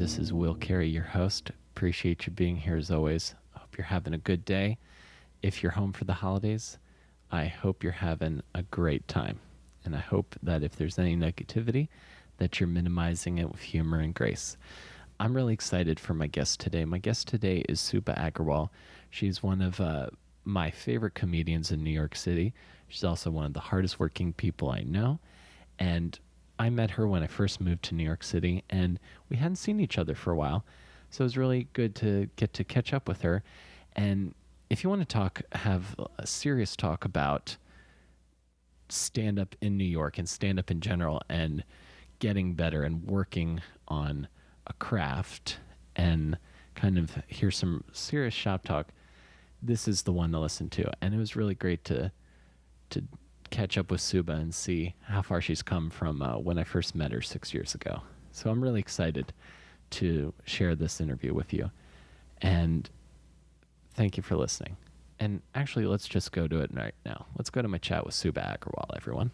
This is Will Carey, your host. Appreciate you being here as always. Hope you're having a good day. If you're home for the holidays, I hope you're having a great time. And I hope that if there's any negativity, that you're minimizing it with humor and grace. I'm really excited for my guest today. My guest today is Subhah Agarwal. She's one of my favorite comedians in New York City. She's also one of the hardest working people I know. And I met her when I first moved to New York City, and we hadn't seen each other for a while. So it was really good to get to catch up with her. And if you want to have a serious talk about stand-up in New York and stand-up in general and getting better and working on a craft and kind of hear some serious shop talk, this is the one to listen to. And it was really great to catch up with Subhah and see how far she's come from when I first met her 6 years ago. So I'm really excited to share this interview with you. And thank you for listening. And actually, let's just go to it right now. Let's go to my chat with Subhah Agarwal, everyone.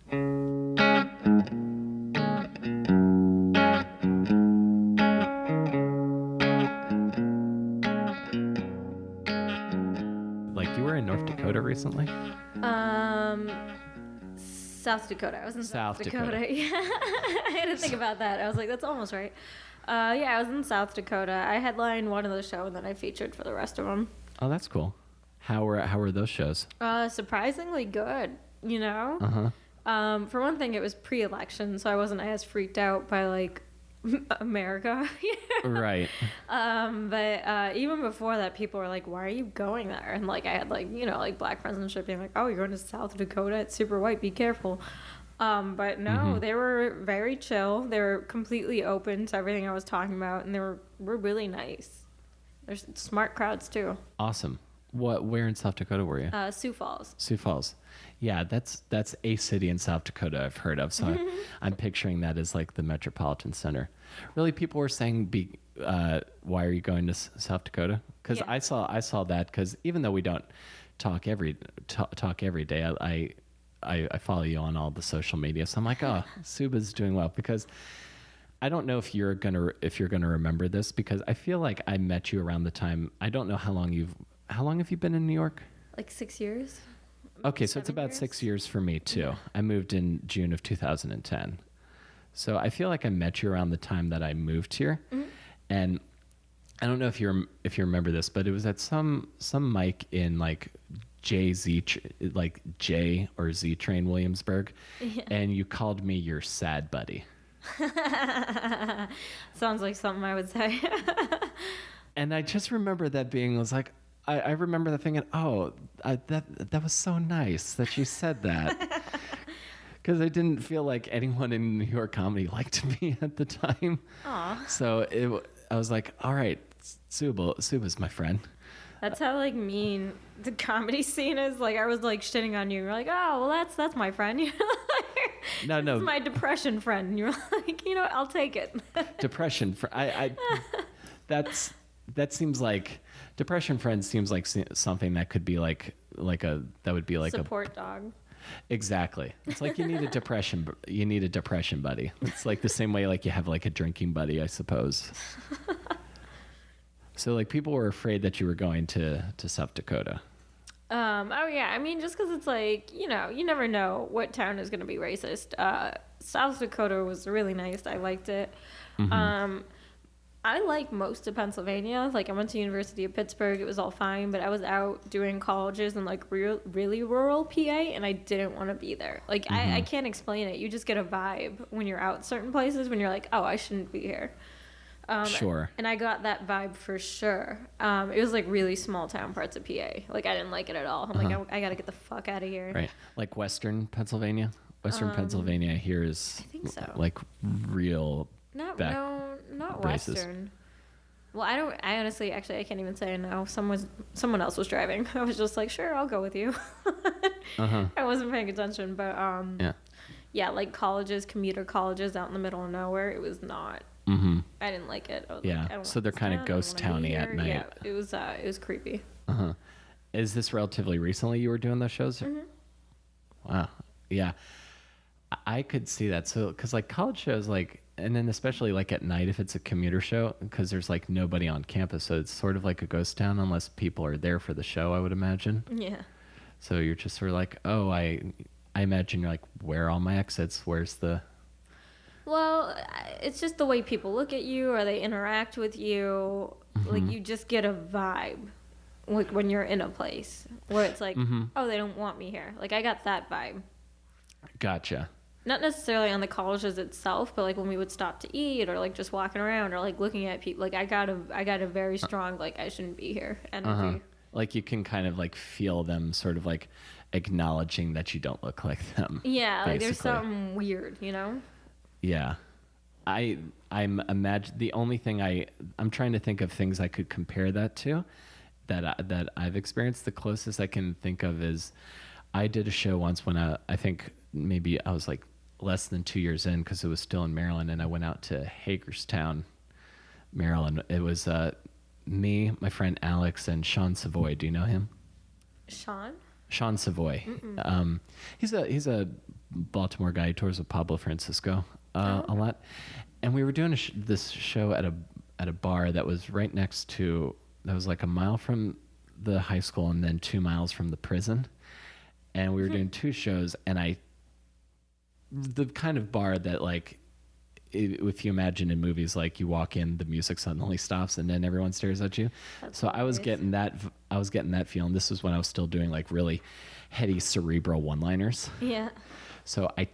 Like, you were in North Dakota recently? South Dakota. I was in South Dakota. Yeah. I had to think about that. I was like, that's almost right. Yeah, I was in South Dakota. I headlined one of the shows, and then I featured for the rest of them. Oh, that's cool. How were those shows? Surprisingly good, you know? Uh-huh. For one thing, it was pre-election, so I wasn't as freaked out by, like, America. Right. But even before that, people were like, why are you going there? And like I had like, you know, like black friends and shit being like, oh, you're going to South Dakota, it's super white, be careful. But no, they were very chill. They were completely open to everything I was talking about, and they were really nice. There's smart crowds too. Awesome. Where in South Dakota were you? Sioux Falls. Sioux Falls. Yeah, that's a city in South Dakota I've heard of. So I'm picturing that as like the metropolitan center. Really, people were saying, why are you going to South Dakota? Because yeah. I saw that, because even though we don't talk every day, I follow you on all the social media. So I'm like, oh, Subhah's doing well, because I don't know if you're gonna remember this, because I feel like I met you around the time. I don't know how long have you been in New York? Like 6 years. Okay, so it's about years? 6 years for me too. Yeah. I moved in June of 2010. So I feel like I met you around the time that I moved here. Mm-hmm. And I don't know if you remember this, but it was at some mic in like J or Z Train Williamsburg, yeah. And you called me your sad buddy. Sounds like something I would say. And I just remember that being, I was like, I remember that thinking, oh, that was so nice that you said that. Because I didn't feel like anyone in New York comedy liked me at the time. Aww. So I was like, all right, Subhah's my friend. That's how like mean the comedy scene is. Like I was like shitting on you. You're like, oh, well that's my friend. You're like, no, this is my depression friend. And you're like, you know what? I'll take it. Depression that seems like depression friend seems like something that could be like that would be like support dog. Exactly. It's like you need a depression buddy. It's like the same way like you have like a drinking buddy, I suppose. So like people were afraid that you were going to South Dakota. Oh yeah. I mean, just because it's like, you know, you never know what town is going to be racist. South Dakota was really nice. I liked it. Mm-hmm. I like most of Pennsylvania. Like I went to University of Pittsburgh. It was all fine, but I was out doing colleges in like really rural PA, and I didn't want to be there. Like I can't explain it. You just get a vibe when you're out certain places when you're like, oh, I shouldn't be here. Sure. And I got that vibe for sure. It was like really small town parts of PA. Like I didn't like it at all. I'm like, I got to get the fuck out of here. Right. Like Western Pennsylvania. Pennsylvania here is, I think so. Like real. Not braces. Western. Well, I honestly, actually, I can't even say no. Someone else was driving. I was just like, sure, I'll go with you. I wasn't paying attention, but yeah, like colleges, commuter colleges out in the middle of nowhere. It was not. Mm-hmm. I didn't like it. I was yeah, like, I don't so they're kind of ghost towny at night. Yeah, it was creepy. Is this relatively recently you were doing those shows? Mm-hmm. Wow. Yeah. I could see that. So, because like college shows, like and then especially like at night if it's a commuter show, because there's like nobody on campus, so it's sort of like a ghost town unless people are there for the show, I would imagine. Yeah. So you're just sort of like, oh, I imagine you're like, where are all my exits? Where's the? Well, it's just the way people look at you or they interact with you. Like, you just get a vibe, like, when you're in a place where it's like, oh, they don't want me here. Like, I got that vibe. Gotcha. Not necessarily on the colleges itself, but, like, when we would stop to eat or, like, just walking around or, like, looking at people. Like, I got a very strong, like, I shouldn't be here energy. Like, you can kind of, like, feel them sort of, like, acknowledging that you don't look like them. Yeah, like, there's basically. something weird, you know? Yeah. I'm imagine the only thing I'm trying to think of things I could compare that to that I've experienced. The closest I can think of is I did a show once when I think maybe I was like less than 2 years in, because it was still in Maryland, and I went out to Hagerstown, Maryland. It was me, my friend Alex, and Sean Savoy. Do you know him? Sean Savoy. He's a Baltimore guy. He tours with Pablo Francisco a lot, and we were doing this show at a bar that was right next to, that was like a mile from the high school and then 2 miles from the prison, and we were doing two shows, and the kind of bar that, like, if you imagine in movies, like you walk in, the music suddenly stops and then everyone stares at you. That's so hilarious. I was getting that feeling. This was when I was still doing like really heady cerebral one-liners. Yeah. So I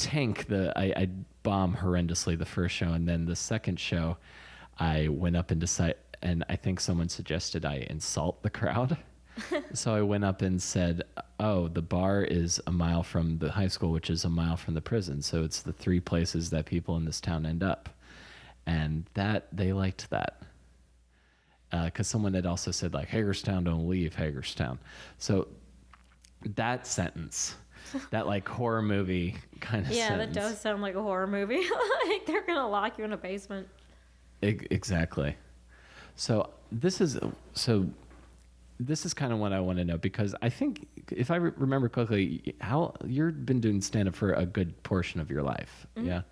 bomb horrendously the first show, and then the second show I went up and and I think someone suggested I insult the crowd. So I went up and said, oh, the bar is a mile from the high school, which is a mile from the prison. So it's the three places that people in this town end up. And they liked that. Because someone had also said, like, Hagerstown, don't leave Hagerstown. So that sentence, that like horror movie kind of sentence. That does sound like a horror movie. Like, they're going to lock you in a basement. Exactly. So this is kind of what I want to know, because I think, if I remember correctly, how you've been doing stand-up for a good portion of your life. Yeah.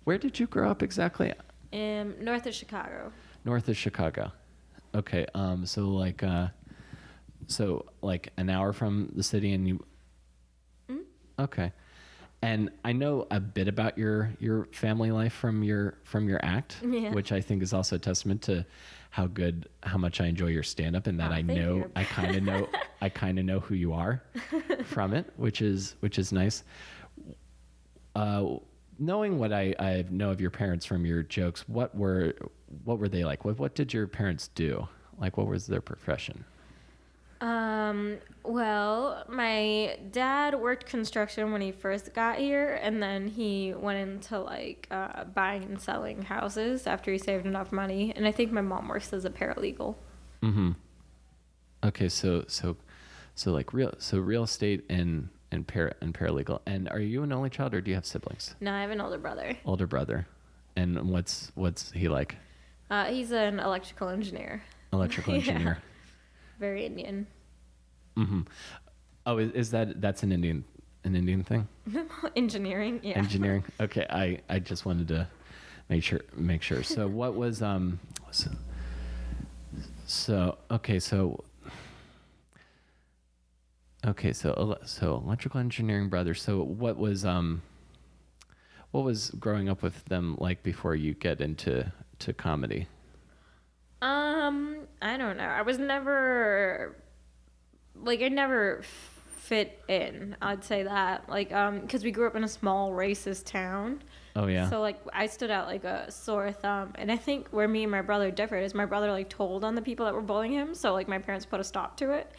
Where did you grow up exactly? North of Chicago. North of Chicago. Okay. So like an hour from the city, and you. Okay. And I know a bit about your family life from your act, which I think is also a testament to how much I enjoy your stand-up, and that I kind of know who you are from it, which is nice. Knowing what I know of your parents from your jokes, what were they like? What did your parents do? Like, what was their profession? Well, my dad worked construction when he first got here, and then he went into like buying and selling houses after he saved enough money. And I think my mom works as a paralegal. Okay, so like real estate and paralegal. And are you an only child, or do you have siblings? No, I have an older brother. Older brother. And what's he like? He's an electrical engineer. Electrical engineer. Very Indian. Oh, that's an Indian thing? Engineering, yeah. Engineering. Okay, I just wanted to make sure. So what was so electrical engineering brother. So what was growing up with them like before you get into comedy? I don't know. I was never like, I never fit in. I'd say that, like, because we grew up in a small racist town. Oh yeah. So like, I stood out like a sore thumb, and I think where me and my brother differed is my brother like told on the people that were bullying him. So like, my parents put a stop to it,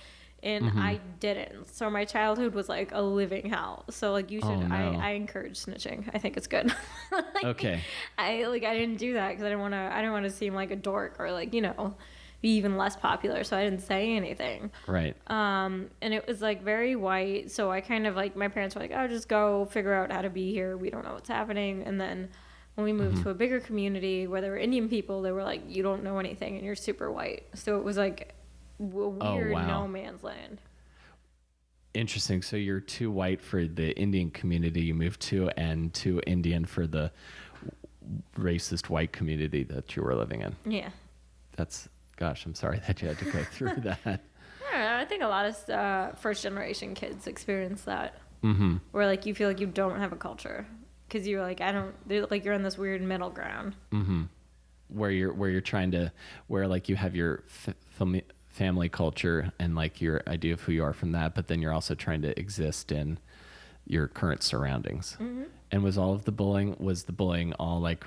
and I didn't. So my childhood was like a living hell. So like, you should. Oh, no. I encourage snitching. I think it's good. Like, Okay. I didn't do that because I didn't want to seem like a dork or like, you know, be even less popular. So I didn't say anything. Right. And it was like very white. So I kind of like, my parents were like, oh, just go figure out how to be here. We don't know what's happening. And then when we moved to a bigger community where there were Indian people, they were like, you don't know anything and you're super white. So it was like a weird no man's land. Interesting. So you're too white for the Indian community you moved to, and too Indian for the racist white community that you were living in. Yeah. Gosh, I'm sorry that you had to go through that. I don't know, I think a lot of first generation kids experience that. Mm-hmm. Where like you feel like you don't have a culture because you're like you're in this weird middle ground. Mm-hmm. Where you're trying to, where like you have your family culture and like your idea of who you are from that, but then you're also trying to exist in your current surroundings. Mm-hmm. And was the bullying all like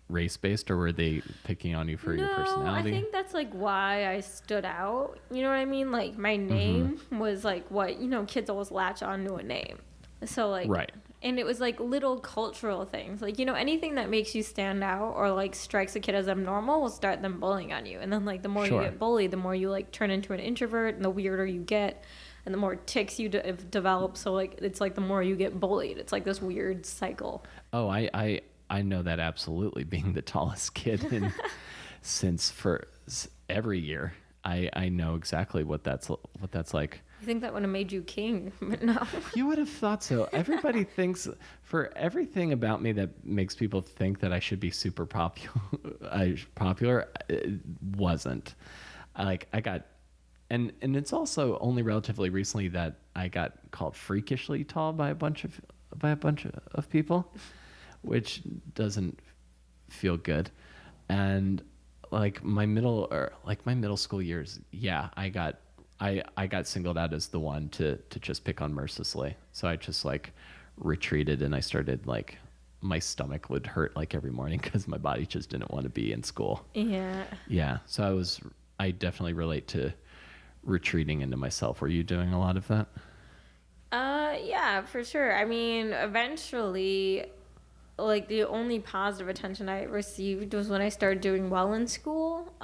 race based, or were they picking on you for your personality? I think that's like why I stood out. You know what I mean? Like my name was like what, kids always latch on to a name. So like, right. And it was like little cultural things. Like, anything that makes you stand out or like strikes a kid as abnormal will start them bullying on you. And then like the more you get bullied, the more you like turn into an introvert, and the weirder you get, and the more tics you develop. So like it's like the more you get bullied. It's like this weird cycle. Oh, I know that absolutely. Being the tallest kid since for every year, I know exactly what that's like. You think that would have made you king, but no. You would have thought so. Everybody thinks, for everything about me that makes people think that I should be super popular, it wasn't. I got, and it's also only relatively recently that I got called freakishly tall by a bunch of people, which doesn't feel good. And like my middle school years, yeah, I got singled out as the one to just pick on mercilessly. So I just like retreated, and I started like, my stomach would hurt like every morning because my body just didn't want to be in school. Yeah. Yeah. So I definitely relate to retreating into myself. Were you doing a lot of that? Yeah, for sure. I mean, eventually, like the only positive attention I received was when I started doing well in school.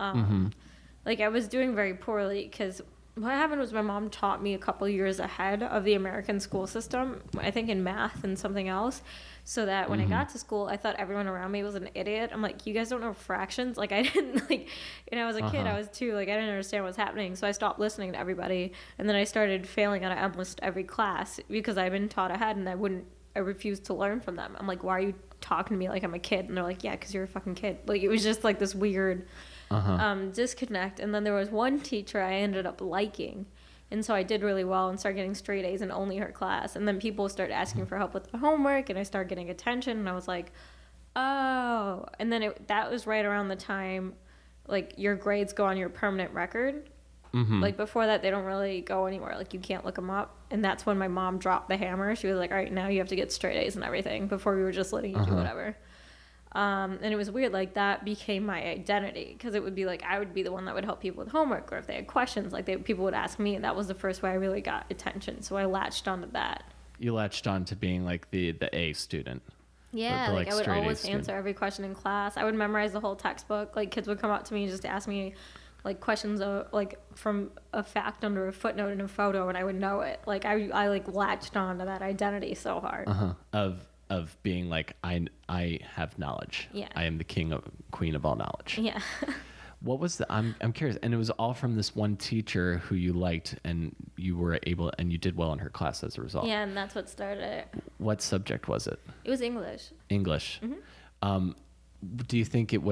Like I was doing very poorly because what happened was my mom taught me a couple years ahead of the American school system, I think in math and something else, so that when I got to school, I thought everyone around me was an idiot. I'm like, you guys don't know fractions? Like I didn't like, I was a kid, I was 2, like I didn't understand what's happening. So I stopped listening to everybody. And then I started failing on almost every class because I've been taught ahead, and I refused to learn from them. I'm like, why are you talking to me like I'm a kid? And they're like, yeah, because you're a fucking kid. Like it was just like this weird disconnect. And then there was one teacher I ended up liking, and so I did really well and started getting straight A's in only her class. And then people started asking for help with the homework, and I started getting attention, and I was like, oh. And then that was right around the time like your grades go on your permanent record. Like before that, they don't really go anywhere. Like you can't look them up. And that's when my mom dropped the hammer. She was like, all right, now you have to get straight A's and everything. Before we were just letting you do whatever. And it was weird. Like that became my identity, because it would be like I would be the one that would help people with homework, or if they had questions, like people would ask me. And that was the first way I really got attention. So I latched onto that. You latched on to being like the A student. Yeah, like I would always answer every question in class. I would memorize the whole textbook. Like kids would come up to me and just ask me like questions like from a fact under a footnote in a photo, and I would know it. Like I like latched on to that identity so hard. Of being like, I have knowledge. Yeah. I am the queen of all knowledge. Yeah. What was I'm curious, and it was all from this one teacher who you liked, and you were able, and you did well in her class as a result. Yeah, and that's what started it. What subject was it? It was English. English. Do you think it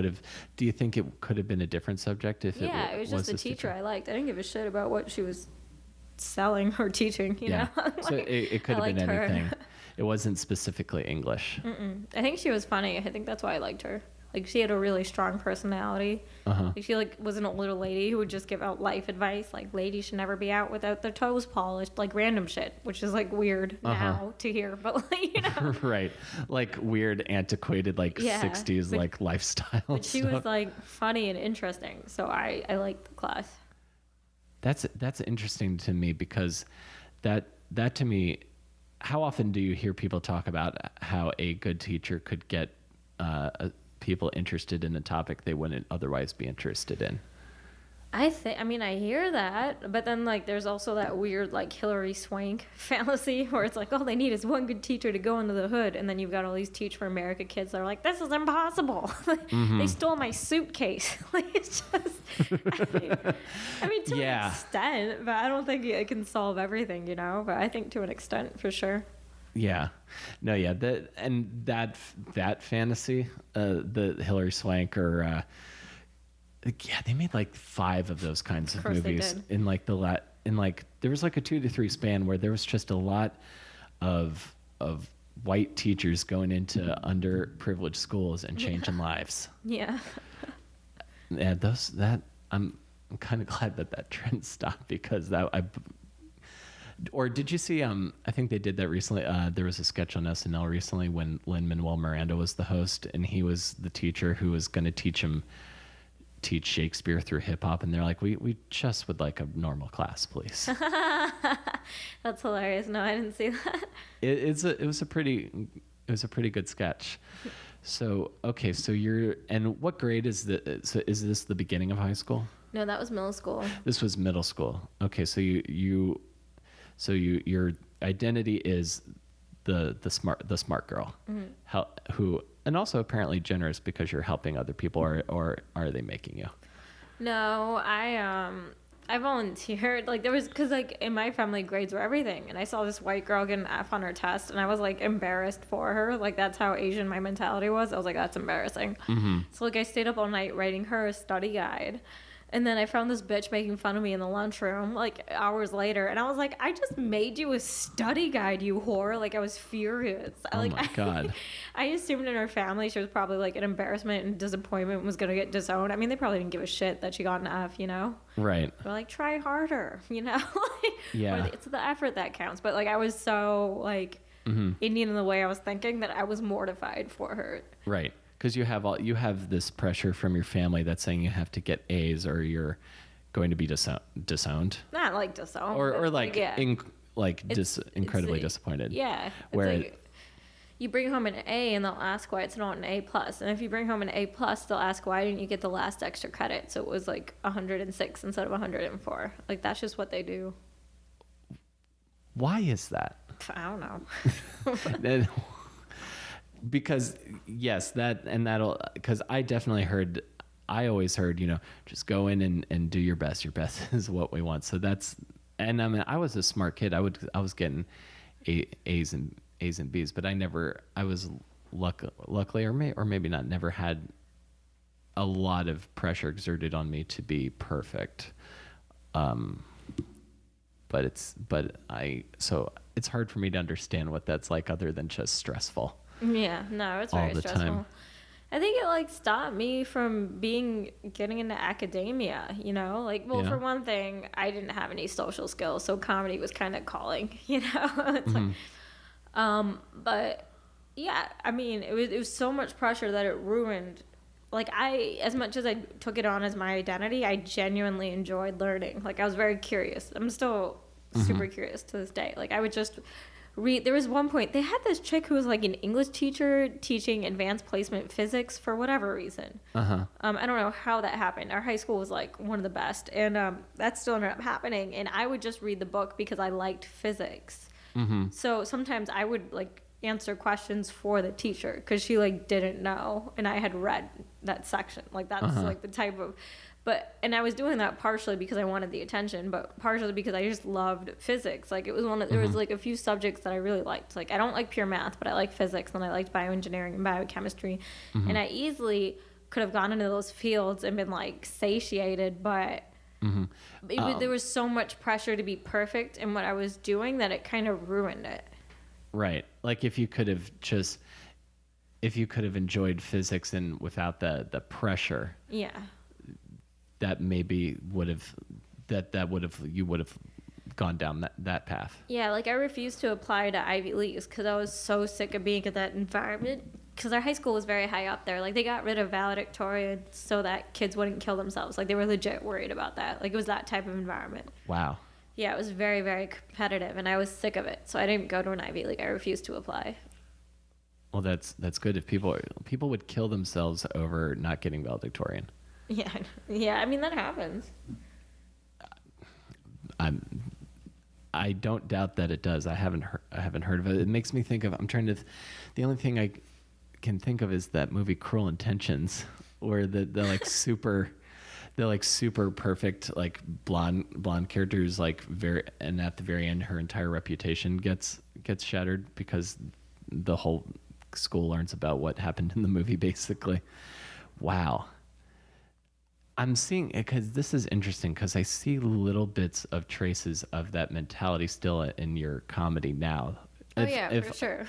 could have been a different subject if it was just the teacher I liked. I didn't give a shit about what she was selling or teaching, you know? Like, so it could have been anything. It wasn't specifically English. I think she was funny. I think that's why I liked her. Like she had a really strong personality. Like, she like was an older lady who would just give out life advice, like ladies should never be out without their toes polished, like random shit, which is like weird now to hear, but like, right, like weird antiquated like 60s like lifestyle. But she was like funny and interesting, so I liked the class. That's interesting to me, because that to me, how often do you hear people talk about how a good teacher could get people interested in a topic they wouldn't otherwise be interested in? I hear that, but then like there's also that weird like Hillary Swank fallacy where it's like, all they need is one good teacher to go into the hood, and then you've got all these Teach for America kids that are like, this is impossible. They stole my suitcase. Like it's just, I mean to an extent, but I don't think it can solve everything, you know. But I think to an extent for sure. Yeah, no, yeah, that fantasy, the Hilary Swank or yeah, they made like 5 of those kinds Of of course they movies did. in like in like there was like a 2 to 3 span where there was just a lot of white teachers going into underprivileged schools and Yeah. changing lives. Yeah. Yeah, those that I'm kind of glad that trend stopped because that I or did you see I think they did that recently. There was a sketch on SNL recently when Lin-Manuel Miranda was the host and he was the teacher who was going to teach Shakespeare through hip hop, and they're like, we just would like a normal class, please. That's hilarious. No, I didn't see that. It was a pretty good sketch. So okay, so and what grade is so is this the beginning of high school? No, that was middle school. This was middle school. Okay, so your identity is the smart girl, who and also apparently generous because you're helping other people, or are they making you? No, I volunteered. Like there was because like in my family grades were everything, and I saw this white girl get an F on her test, and I was like embarrassed for her. Like that's how Asian my mentality was. I was like, that's embarrassing. So like I stayed up all night writing her a study guide. And then I found this bitch making fun of me in the lunchroom like hours later, and I was like, I just made you a study guide, you whore. Like I was furious. Oh my God. I assumed in her family she was probably like an embarrassment and disappointment, was gonna get disowned. I mean, they probably didn't give a shit that she got an F, you know? Right. They're like, try harder, you know? Yeah. It's the effort that counts. But like I was so like Indian in the way I was thinking that I was mortified for her. Right. Because you have this pressure from your family that's saying you have to get A's or you're going to be disowned, Not like disowned. or but, like yeah. incredibly disappointed. Yeah. It's Where like you bring home an A and they'll ask why it's not an A plus. And if you bring home an A plus, they'll ask why didn't you get the last extra credit? So it was like 106 instead of 104. Like that's just what they do. why is that? I don't know. And- because yes, because I always heard, just go in and do your best. Your best is what we want. So and I mean, I was a smart kid. I was getting A's and B's, but I was luckily, or maybe not, never had a lot of pressure exerted on me to be perfect. But it's hard for me to understand what that's like other than just stressful. Yeah, no, it's All very the stressful. time. I think it like stopped me from getting into academia, you know? Like, well, Yeah. for one thing, I didn't have any social skills, so comedy was kind of calling, you know? It's like, but yeah, I mean, it was so much pressure that it ruined. Like as much as I took it on as my identity, I genuinely enjoyed learning. Like I was very curious. I'm still super curious to this day. Like I would just read. There was one point they had this chick who was like an English teacher teaching advanced placement physics for whatever reason. I don't know how that happened. Our high school was like one of the best, and that still ended up happening. And I would just read the book because I liked physics. So sometimes I would like answer questions for the teacher because she like didn't know, and I had read that section. Like that's like the type of. And I was doing that partially because I wanted the attention, but partially because I just loved physics. Like it was there was like a few subjects that I really liked. Like I don't like pure math, but I like physics, and I liked bioengineering and biochemistry. And I easily could have gone into those fields and been like satiated, but there was so much pressure to be perfect in what I was doing that it kind of ruined it. Right. Like if you could have enjoyed physics and without the pressure. Yeah. That maybe you would have gone down that path. Yeah, like I refused to apply to Ivy Leagues because I was so sick of being in that environment. Because our high school was very high up there. Like they got rid of valedictorian so that kids wouldn't kill themselves. Like they were legit worried about that. Like it was that type of environment. Wow. Yeah, it was very, very competitive, and I was sick of it. So I didn't go to an Ivy League. I refused to apply. Well, that's good. If people would kill themselves over not getting valedictorian. Yeah, yeah. I mean that happens. I don't doubt that it does. I haven't heard of it. It makes me think of. The only thing I can think of is that movie Cruel Intentions, where the like super. the like super perfect like blonde character who's like very, and at the very end her entire reputation gets shattered because the whole school learns about what happened in the movie basically. Wow. I'm seeing it because this is interesting because I see little bits of traces of that mentality still in your comedy now. Oh yeah, for sure.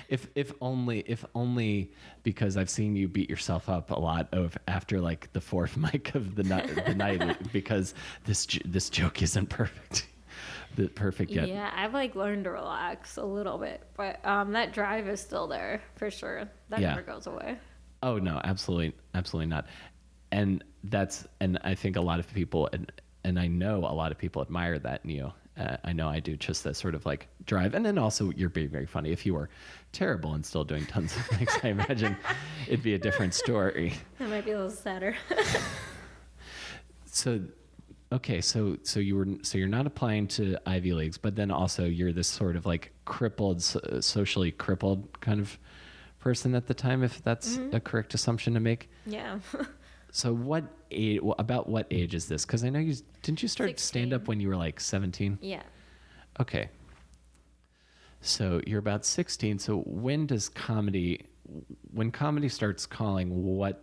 if only because I've seen you beat yourself up a lot after like the fourth mic of the night because this joke isn't perfect. Perfect yet. Yeah, I've like learned to relax a little bit, but that drive is still there for sure. That never goes away. Oh no, absolutely not. And I think a lot of people and I know a lot of people admire that in you. I know I do, just that sort of like drive. And then also you're being very funny. If you were terrible and still doing tons of things, I imagine it'd be a different story. That might be a little sadder. So, okay. So you're not applying to Ivy Leagues, but then also you're this sort of like crippled, socially crippled kind of person at the time, if that's a correct assumption to make. Yeah. So about what age is this? Because I know didn't you start 16. stand-up when you were like 17? Yeah. Okay. So you're about 16. So when comedy starts calling,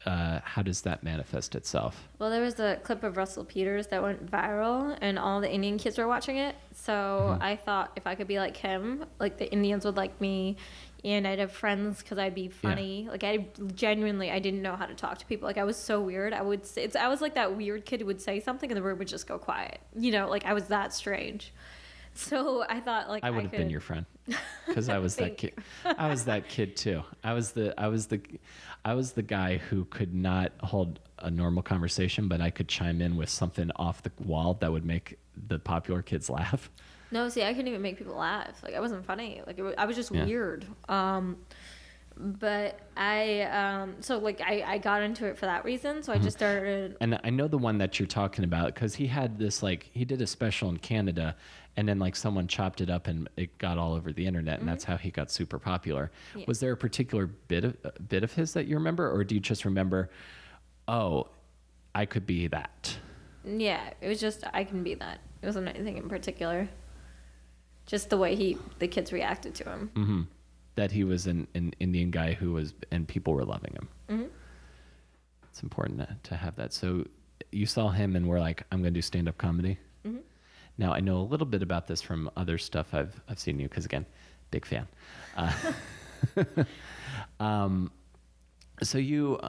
how does that manifest itself? Well, there was a clip of Russell Peters that went viral, and all the Indian kids were watching it. So I thought if I could be like him, like the Indians would like me, and I'd have friends because I'd be funny. Yeah. Like I didn't know how to talk to people. Like I was so weird. I was like that weird kid who would say something and the room would just go quiet. You know, like I was that strange. So I thought like I would have been your friend because I was that kid. I was that kid too. I was the guy who could not hold a normal conversation, but I could chime in with something off the wall that would make the popular kids laugh. No, see, I couldn't even make people laugh. Like I wasn't funny. Like I was just weird. But I got into it for that reason. So I just started. And I know the one that you're talking about because he had this he did a special in Canada, and then like someone chopped it up and it got all over the internet, and that's how he got super popular. Yeah. Was there a particular bit of his that you remember, or do you just remember, oh, I could be that? Yeah, it was just I can be that. It wasn't anything in particular. Just the way the kids reacted to him. Mm-hmm. That he was an Indian guy and people were loving him. Mm-hmm. It's important to have that. So you saw him and were like, I'm going to do stand-up comedy. Mm-hmm. Now I know a little bit about this from other stuff I've seen you, because again, big fan. So you,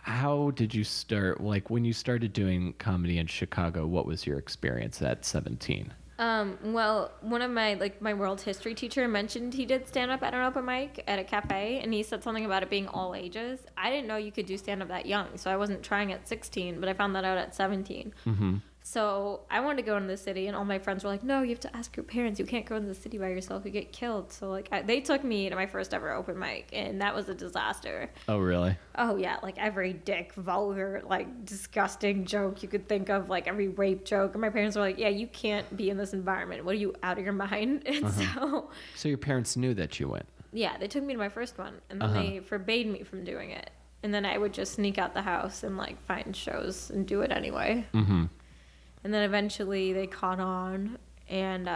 how did you start? Like when you started doing comedy in Chicago, what was your experience at 17? Well, one of my world history teacher mentioned he did stand up at an open mic at a cafe, and he said something about it being all ages. I didn't know you could do stand up that young, so I wasn't trying at 16, but I found that out at 17. Mm-hmm. So I wanted to go into the city, and all my friends were like, no, you have to ask your parents. You can't go into the city by yourself. You get killed. So like they took me to my first ever open mic, and that was a disaster. Oh, really? Oh, yeah. Like every dick, vulgar, like disgusting joke you could think of, like every rape joke. And my parents were like, yeah, you can't be in this environment. What are you, out of your mind? And So your parents knew that you went? Yeah, they took me to my first one, and then they forbade me from doing it. And then I would just sneak out the house and like find shows and do it anyway. Mm-hmm. And then eventually they caught on, and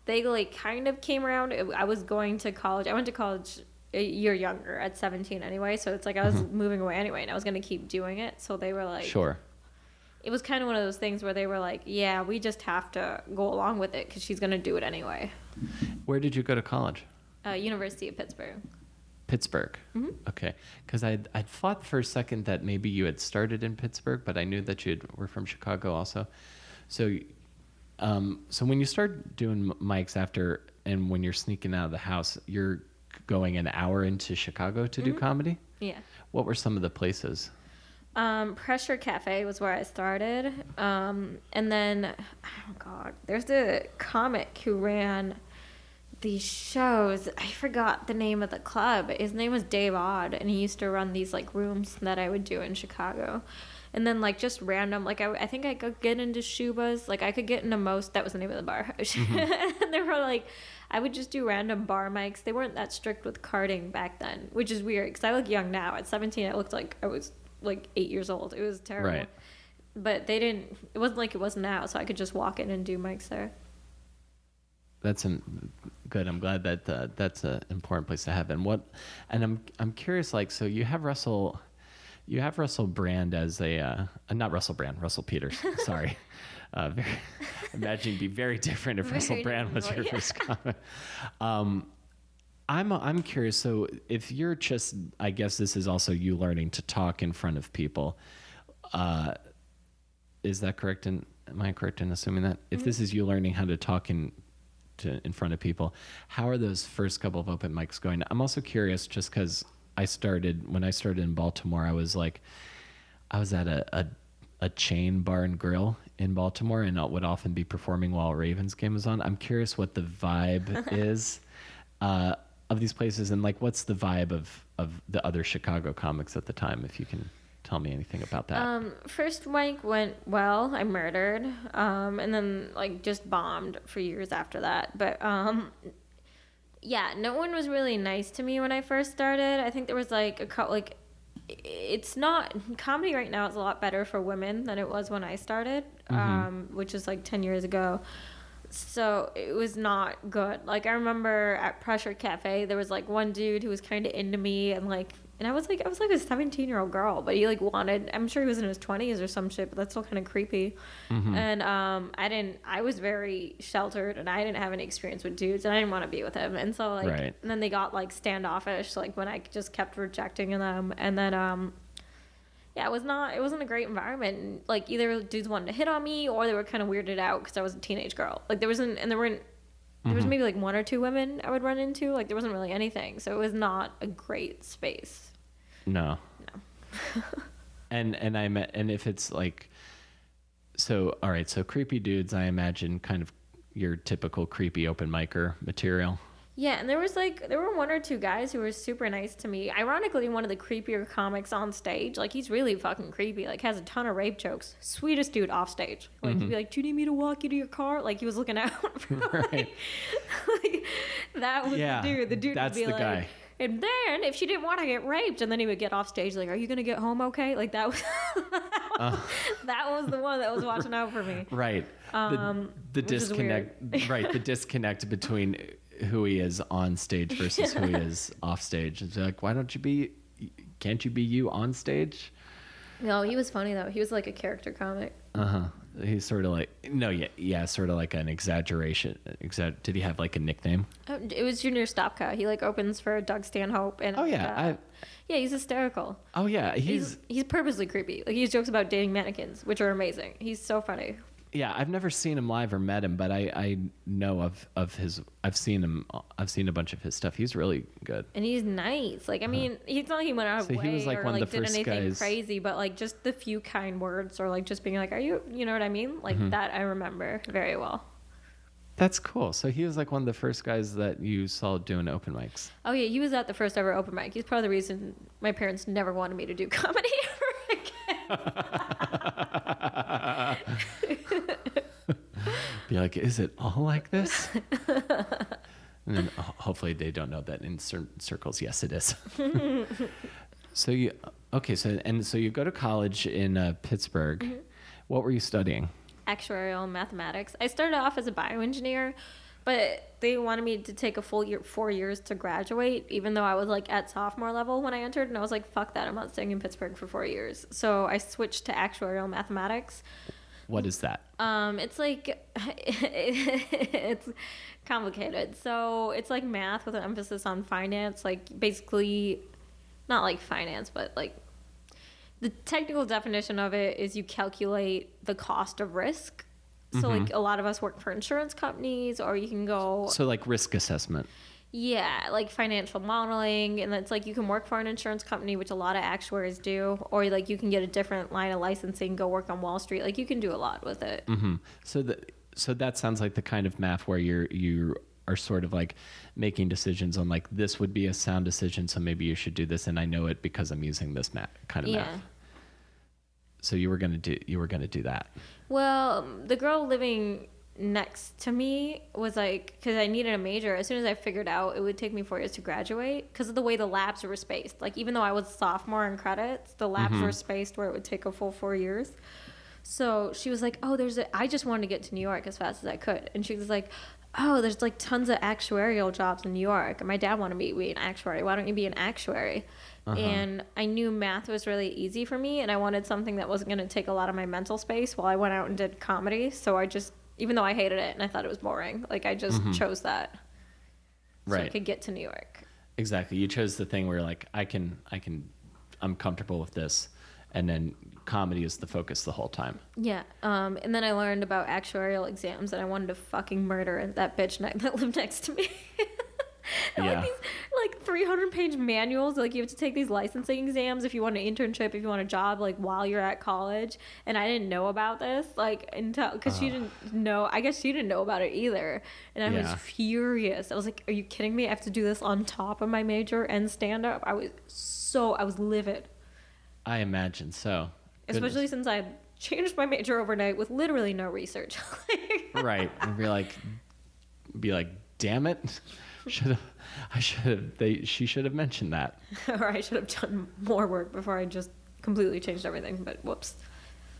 they like kind of came around. I was going to college. I went to college a year younger at 17 anyway. So it's like I was moving away anyway, and I was going to keep doing it. So they were like, sure. It was kind of one of those things where they were like, yeah, we just have to go along with it because she's going to do it anyway. Where did you go to college? University of Pittsburgh. Pittsburgh. Mm-hmm. Okay. Because I'd thought for a second that maybe you had started in Pittsburgh, but I knew that you were from Chicago also. So when you start doing mics and when you're sneaking out of the house, you're going an hour into Chicago to do comedy? Yeah. What were some of the places? Pressure Cafe was where I started. And then, oh God, there's a comic who ran these shows. I forgot the name of the club. His name was Dave Odd, and he used to run these like rooms that I would do in Chicago. And then like just random, like I think I could get into Shuba's, like I could get into most, that was the name of the bar. Mm-hmm. And they were like, I would just do random bar mics. They weren't that strict with carding back then, which is weird because I look young now. At 17, I looked like I was like 8 years old. It was terrible. Right. But they didn't. It wasn't like it was now, so I could just walk in and do mics there. That's good. I'm glad that that's an important place to have. And I'm curious. Like, so you have Russell Brand as a not Russell Brand, Russell Peters. Sorry. Very, imagine it'd be very different if Russell Brand was your first comment. I'm curious. So if you're just, I guess this is also you learning to talk in front of people. Is that correct? And am I correct in assuming that if this is you learning how to talk in front of people, how are those first couple of open mics going? I'm also curious, just because when I started in Baltimore, I was at a chain bar and grill in Baltimore, and I would often be performing while a Ravens game was on. I'm curious what the vibe is of these places, and like what's the vibe of the other Chicago comics at the time, if you can tell me anything about that. First mic went well. I murdered, and then like just bombed for years after that. But yeah, no one was really nice to me when I first started. I think there was like it's not comedy right now is a lot better for women than it was when I started, which is like 10 years ago. So it was not good. Like I remember at Pressure Cafe, there was like one dude who was kind of into me, and I was like a 17-year-old girl, but he like wanted. I'm sure he was in his 20s or some shit, but that's still kind of creepy. And I was very sheltered, and I didn't have any experience with dudes, and I didn't want to be with him. And so like, Right. and then they got like standoffish, like when I just kept rejecting them, and then yeah, it wasn't a great environment. Like either dudes wanted to hit on me, or they were kind of weirded out because I was a teenage girl. Like there was maybe like one or two women I would run into. Like there wasn't really anything, so it was not a great space. No. and if it's like, so all right, so creepy dudes, I imagine kind of your typical creepy open micer material. Yeah, and there were one or two guys who were super nice to me. Ironically, one of the creepier comics on stage, like he's really fucking creepy. Like has a ton of rape jokes. Sweetest dude off stage. Like he'd be like, "Do you need me to walk you to your car?" Like he was looking out. For, Right. like that was the dude. The dude that's would be the like, guy. and then if she didn't want to get raped, and then he would get off stage like, "Are you gonna get home okay?" Like that was that was the one that was watching out for me. Right. The disconnect. Right. The disconnect between who he is on stage versus who he is off stage. It's like, can't you be you on stage? No, he was funny though. He was like a character comic. He's sort of like, sort of like an exaggeration. Did he have like a nickname? It was Junior Stopka. He like opens for Doug Stanhope, and yeah, he's hysterical. Oh yeah, he's purposely creepy. Like he has jokes about dating mannequins, which are amazing. He's so funny. Yeah, I've never seen him live or met him, but I know of his. I've seen him. I've seen a bunch of his stuff. He's really good, and he's nice. Like I mean, he's not like he went out of way he was like or one like of the did first anything guys. crazy, but like just the few kind words or like just being like, "Are you?" You know what I mean? Like that I remember very well. That's cool. So he was like one of the first guys that you saw doing open mics. Oh yeah, he was at the first ever open mic. He's part of the reason my parents never wanted me to do comedy ever again. Be like, is it all like this? And then hopefully they don't know that in certain circles. Yes, it is. So you go to college in Pittsburgh. What were you studying? Actuarial and mathematics. I started off as a bioengineer, but they wanted me to take a full year, 4 years to graduate, even though I was like at sophomore level when I entered, and I was like, fuck that, I'm not staying in Pittsburgh for 4 years. So I switched to actuarial mathematics. What is that? It's like it's complicated. So it's like math with an emphasis on finance, like basically not like finance, but like the technical definition of it is you calculate the cost of risk. So like a lot of us work for insurance companies, or you can go so like risk assessment. Yeah, like financial modeling, and it's like you can work for an insurance company, which a lot of actuaries do, or like you can get a different line of licensing, go work on Wall Street. Like you can do a lot with it. So that sounds like the kind of math where you are sort of like making decisions on like, this would be a sound decision, so maybe you should do this, and I know it because I'm using this math. So you were gonna do that. Well, the girl living next to me was like, because I needed a major. As soon as I figured out it would take me 4 years to graduate because of the way the labs were spaced. Like, even though I was a sophomore in credits, the labs were spaced where it would take a full 4 years. So she was like, oh, I just wanted to get to New York as fast as I could. And she was like, oh, there's like tons of actuarial jobs in New York. And my dad wanted me to be an actuary. Why don't you be an actuary? And I knew math was really easy for me. And I wanted something that wasn't going to take a lot of my mental space while I went out and did comedy. So I just, even though I hated it and I thought it was boring, like I just chose that. So I could get to New York. Exactly. You chose the thing where like, I'm comfortable with this. And then comedy is the focus the whole time. Yeah. And then I learned about actuarial exams, and I wanted to fucking murder that bitch that lived next to me. Yeah. Like these 300-page manuals. Like, you have to take these licensing exams if you want an internship, if you want a job, like while you're at college. And I didn't know about this, like, until because she didn't know. I guess she didn't know about it either. And I was furious. I was like, "Are you kidding me? I have to do this on top of my major and stand up." I was livid. I imagine so. Especially since I changed my major overnight with literally no research. Right. And be like, damn it. She should have mentioned that. Or I should have done more work before I just completely changed everything, but whoops.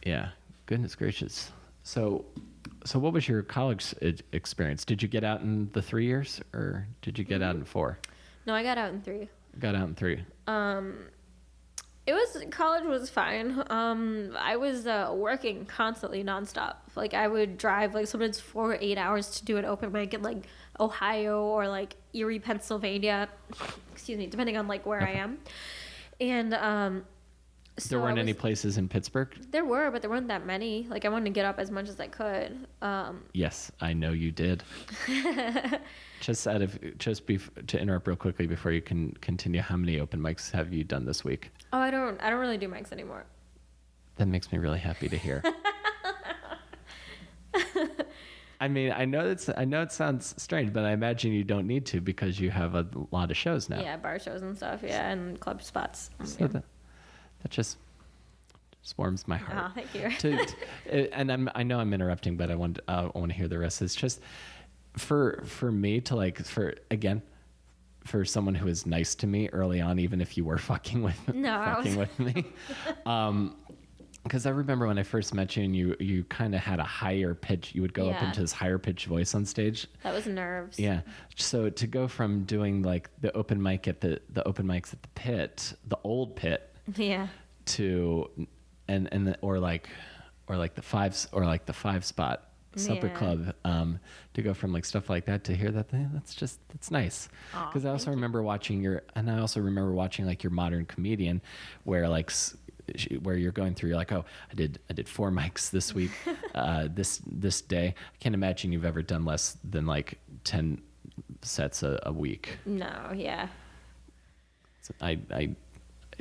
Yeah. Goodness gracious. So what was your college experience? Did you get out in the 3 years or did you get out in 4? No, I got out in 3. Got out in 3. College was fine. I was working constantly nonstop. Like, I would drive like sometimes 4 or 8 hours to do an open mic in like Ohio or like Erie, Pennsylvania. Excuse me, depending on like where I am. And so there weren't any places in Pittsburgh? There were, but there weren't that many. Like, I wanted to get up as much as I could. Yes, I know you did. To interrupt real quickly before you can continue, how many open mics have you done this week? Oh, I don't really do mics anymore. That makes me really happy to hear. I mean, I know it sounds strange, but I imagine you don't need to because you have a lot of shows now. Yeah, bar shows and stuff. Yeah, and club spots. So that just warms my heart. Oh, thank you. And I know I'm interrupting, but I want to hear the rest. It's just for me to like for someone who is nice to me early on, even if you were fucking with me. Because I remember when I first met you and you kind of had a higher pitch. You would go up into this higher pitched voice on stage. That was nerves. Yeah. So to go from doing like the open mic at the open mics at the pit, the old pit. Yeah. To or like the five spot supper club, to go from like stuff like that to hear that thing, that's nice. Because I also remember watching like your modern comedian where like where you're going through, you're like, oh, I did 4 mics this week, this day. I can't imagine you've ever done less than like 10 sets a week. No, yeah. So I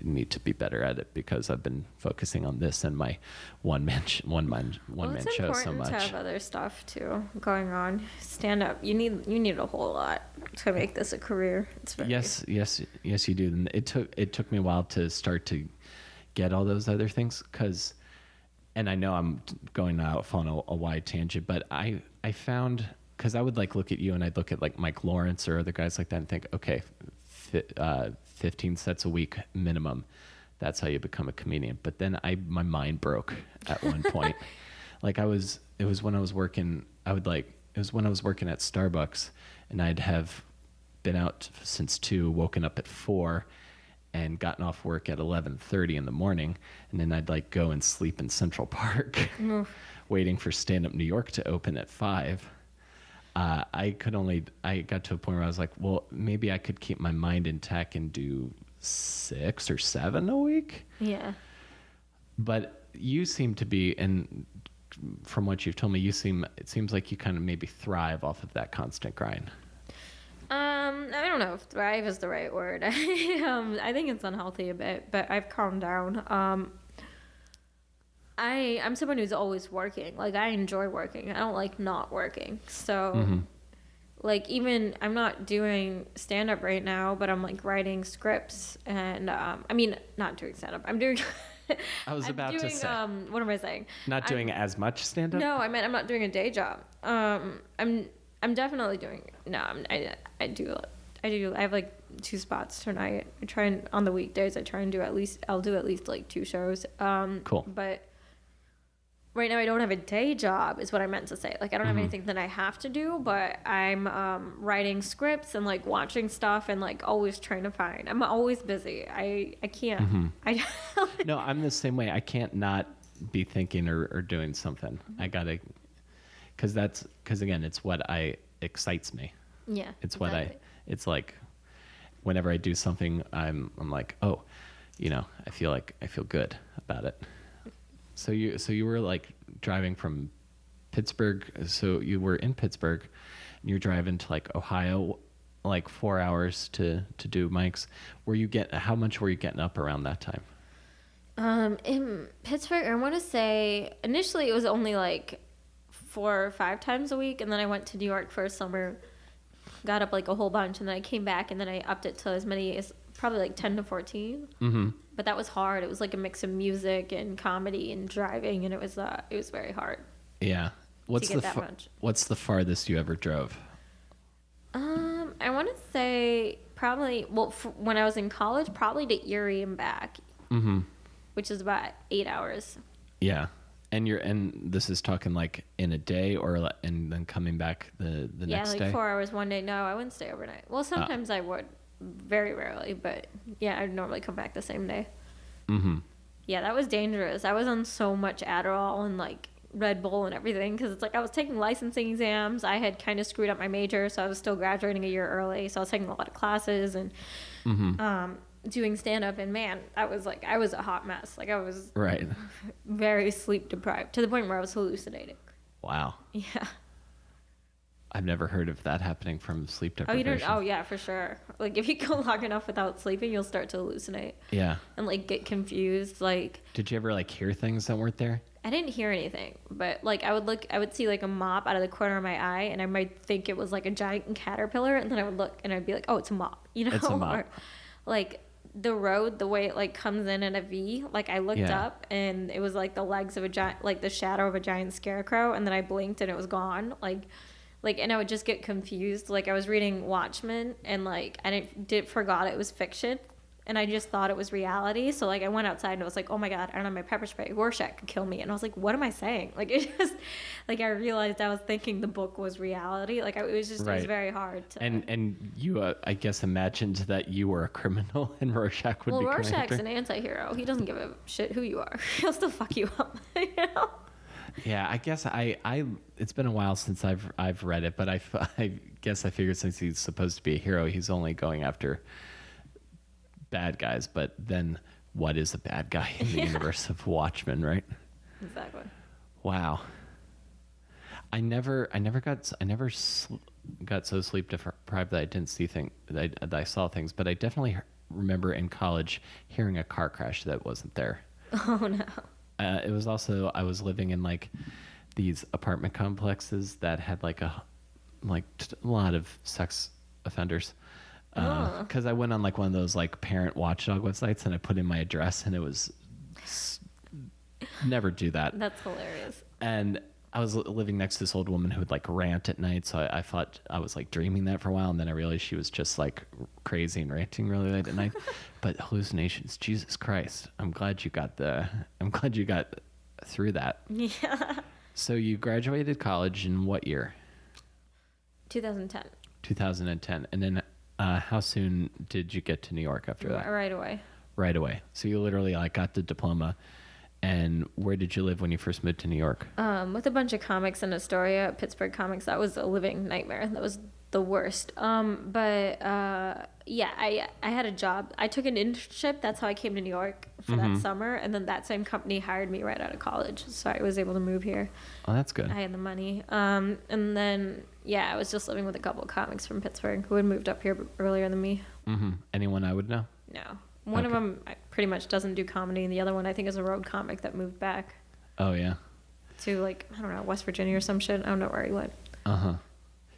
need to be better at it because I've been focusing on this and my one man show so much. It's important to have other stuff too going on. Stand up. You need a whole lot to make this a career. Yes, you do. And it took me a while to start to get all those other things and I know I'm going off on a wide tangent, but I found, because I would like look at you and I'd look at like Mike Lawrence or other guys like that and think, okay, 15 sets a week minimum. That's how you become a comedian. But then my mind broke at one point. Like it was when I was working at Starbucks and I'd have been out since 2, woken up at 4 and gotten off work at 11:30 in the morning. And then I'd like go and sleep in Central Park waiting for Stand Up New York to open at 5. I got to a point where I was like, well, maybe I could keep my mind intact and do 6 or 7 a week. Yeah. But you seem to be, and from what you've told me, it seems like you kind of maybe thrive off of that constant grind. I don't know if thrive is the right word. I think it's unhealthy a bit, but I've calmed down. I'm someone who's always working. Like, I enjoy working. I don't like not working. So, like, even I'm not doing stand-up right now, but I'm, like, writing scripts. And, I mean, not doing stand-up. I'm doing I was I'm about to doing say, what am I saying? not doing as much stand up. No, I meant I'm not doing a day job. I'm definitely doing. No, I do. I have like 2 spots tonight. I try and on the weekdays I try and I'll do at least like 2 shows. Cool. But right now I don't have a day job is what I meant to say. Like I don't have anything that I have to do, but I'm writing scripts and like watching stuff and like always trying to find. I'm always busy. I can't. I No, I'm the same way. I can't not be thinking or doing something. I gotta, because again, it's what excites me. Yeah. It's exactly. it's like whenever I do something, I'm like, oh, I feel good about it. So you were like driving from Pittsburgh. So you were in Pittsburgh and you're driving to like Ohio, like 4 hours to do mics. How much were you getting up around that time? In Pittsburgh, I want to say initially it was only like 4 or 5 times a week, and then I went to New York for a summer, got up like a whole bunch, and then I came back and then I upped it to as many as probably like 10 to 14. Mm-hmm. But that was hard. It was like a mix of music and comedy and driving, and it was very hard. Yeah. To get that much. What's the farthest you ever drove? I want to say probably when I was in college, probably to Erie and back, which is about 8 hours. Yeah. And this is talking like in a day and then coming back the next day? Yeah, like 4 hours one day. No, I wouldn't stay overnight. Well, sometimes I would, very rarely, but yeah, I'd normally come back the same day. Mm-hmm. Yeah, that was dangerous. I was on so much Adderall and like Red Bull and everything because it's like I was taking licensing exams. I had kind of screwed up my major, so I was still graduating a year early. So I was taking a lot of classes and doing stand up. And man, I was a hot mess. Like I was right, very sleep deprived to the point where I was hallucinating. Wow. Yeah. I've never heard of that happening from sleep Oh, deprivation. you don't? Oh, yeah, for sure. Like if you go long enough without sleeping, you'll start to hallucinate. Yeah. And like get confused. Like, did you ever like hear things that weren't there? I didn't hear anything, but like I would see like a mop out of the corner of my eye, and I might think it was like a giant caterpillar, and then I would look and I'd be like, oh, it's a mop, It's a mop. Or like the road, the way it like comes in a V. Like I looked up and it was like the legs of a giant, like the shadow of a giant scarecrow, and then I blinked and it was gone. Like, and I would just get confused. Like I was reading Watchmen, and like I forgot it was fiction, and I just thought it was reality. So like I went outside and I was like, oh my god, I don't have my pepper spray. Rorschach could kill me. And I was like, what am I saying? Like it just, like I realized I was thinking the book was reality. Like it was very hard to. And you, I guess, imagined that you were a criminal and Rorschach would be. Well, Rorschach's an anti-hero. He doesn't give a shit who you are. He'll still fuck you up. You know. Yeah, I guess it's been a while since I've read it, but I guess I figured since he's supposed to be a hero, he's only going after bad guys. But then, what is a bad guy in the universe of Watchmen, right? Exactly. Wow. I never got so sleep deprived that I didn't see that I saw things, but I definitely remember in college hearing a car crash that wasn't there. Oh no. It was also, I was living in like these apartment complexes that had like a lot of sex offenders. Because I went on like one of those like parent watchdog websites and I put in my address, and it was never do that. That's hilarious. And I was living next to this old woman who would like rant at night. So I thought I was like dreaming that for a while. And then I realized she was just like crazy and ranting really late at night. But hallucinations, Jesus Christ. I'm glad you got through that. Yeah. So you graduated college in what year? 2010. 2010. And then how soon did you get to New York after that? Right away. Right away. So you literally like got the diploma. And where did you live when you first moved to New York? With a bunch of comics in Astoria, Pittsburgh comics. That was a living nightmare. That was the worst. Yeah, I had a job. I took an internship. That's how I came to New York for that summer. And then that same company hired me right out of college. So I was able to move here. Oh, that's good. I had the money. And then, yeah, I was just living with a couple of comics from Pittsburgh who had moved up here earlier than me. Mm-hmm. Anyone I would know? No. One of them pretty much doesn't do comedy, and the other one I think is a road comic that moved back. Oh, yeah. To, like, I don't know, West Virginia or some shit. I don't know where he went. Uh-huh.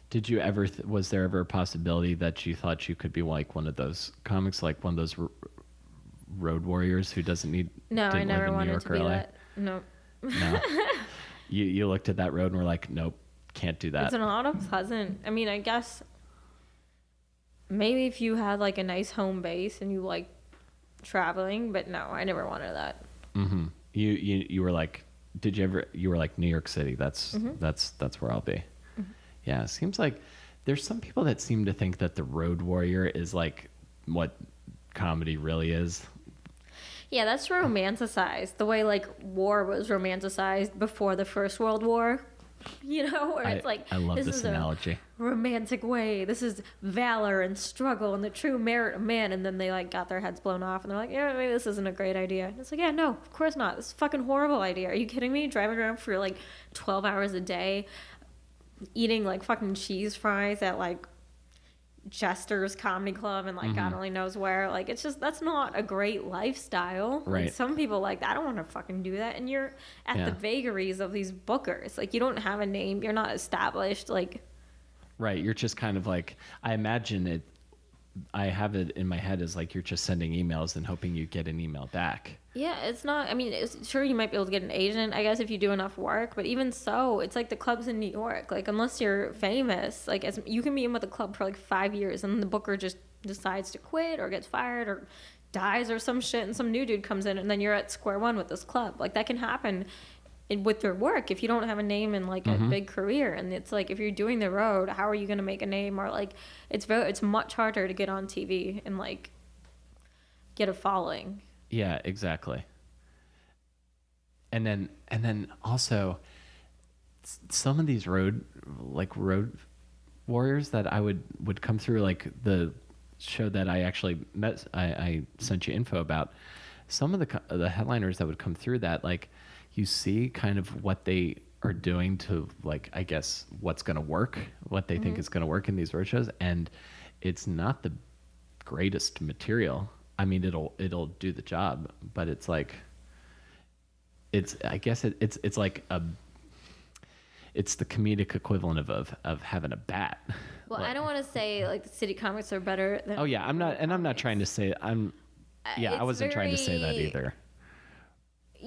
Did you ever, was there ever a possibility that you thought you could be like one of those comics, like one of those road warriors who No, I didn't live never in New wanted York to or be LA? that. No. No. You looked at that road and were like, nope, can't do It's that. not a pleasant. I mean, I guess maybe if you had like a nice home base and you like traveling, but no, I never wanted that. Mm-hmm. You were like, did you ever? You were like New York City. Mm-hmm. That's where I'll be. Yeah, it seems like there's some people that seem to think that the road warrior is like what comedy really is. Yeah, that's romanticized. The way like war was romanticized before the First World War. You know, where it's like, I love this this is analogy. a romantic way. This is valor and struggle and the true merit of man. And then they like got their heads blown off and they're like, yeah, maybe this isn't a great idea. And it's like, yeah, no, of course not. This is a fucking horrible idea. Are you kidding me? Driving around for like 12 hours a day, eating like fucking cheese fries at like Chester's Comedy Club and like God only knows where. Like, it's just, that's not a great lifestyle. Right. Like, some people like, I don't want to fucking do that. And you're at the vagaries of these bookers. Like, you don't have a name. You're not established. Like, Right. You're just kind of like, I imagine it, I have it in my head as like you're just sending emails and hoping you get an email back. yeah, it's not, I mean, sure, you might be able to get an agent, I guess, if you do enough work. But even so, it's like the clubs in New York. Like, unless you're famous, like, you can be in with a club for like 5 years and the booker just decides to quit or gets fired or dies or some shit and some new dude comes in and then you're at square one with this club. Like, that can happen with your work if you don't have a name and like a big career. And it's like, if you're doing the road, how are you going to make a name? Or like, it's much harder to get on TV and like get a following. Yeah, exactly. And then also some of these road warriors that I would come through, like the show that I actually met, I sent you info about. Some of the headliners that would come through that, like, you see kind of what they are doing to, like, I guess what's going to work, what they think is going to work in these road shows, and it's not the greatest material. I mean, it'll do the job, but it's like, I guess it's like it's the comedic equivalent of having a bat. Well, Like, I don't want to say like the city comics are better than. oh yeah, I'm not trying to say I wasn't trying to say that either.